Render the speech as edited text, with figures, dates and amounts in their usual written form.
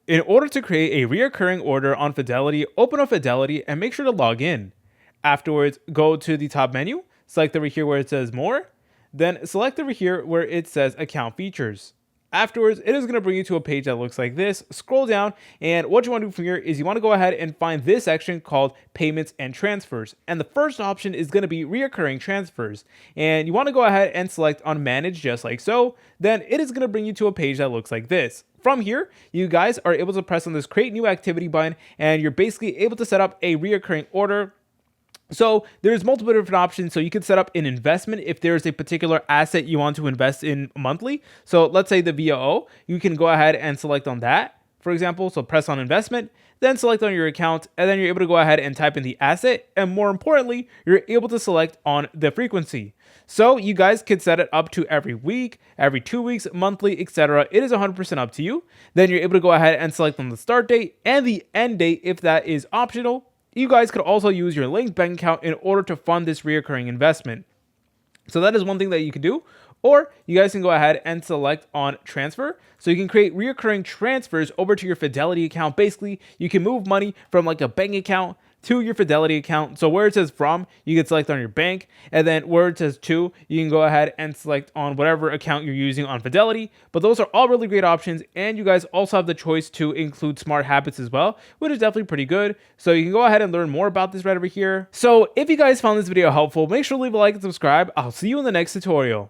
In order to create a reoccurring order on Fidelity, open up Fidelity and make sure to log in. Afterwards, go to the top menu, select over here where it says More, then select over here where it says Account Features. Afterwards, it is going to bring you to a page that looks like this. Scroll down, and what you want to do from here is you want to go ahead and find this section called Payments and Transfers. And the first option is going to be Reoccurring Transfers. And you want to go ahead and select on Manage just like so. Then it is going to bring you to a page that looks like this. From here, you guys are able to press on this Create New Activity button, and you're basically able to set up a reoccurring order. So there's multiple different options. So you can set up an investment if there's a particular asset you want to invest in monthly. So let's say the VOO, you can go ahead and select on that, for example. So press on investment, then select on your account, and then you're able to go ahead and type in the asset. And more importantly, you're able to select on the frequency. So you guys could set it up to every week, every 2 weeks, monthly, etc. It is 100% up to you. Then you're able to go ahead and select on the start date and the end date if that is optional. You guys could also use your linked bank account in order to fund this reoccurring investment. So that is one thing that you can do. Or you guys can go ahead and select on transfer. So you can create reoccurring transfers over to your Fidelity account. Basically, you can move money from like a bank account to your Fidelity account. So where it says from, you can select on your bank, and then where it says to, you can go ahead and select on whatever account you're using on Fidelity. But those are all really great options, and you guys also have the choice to include smart habits as well, which is definitely pretty good. So you can go ahead and learn more about this right over here. So if you guys found this video helpful, make sure to leave a like and subscribe. I'll see you in the next tutorial.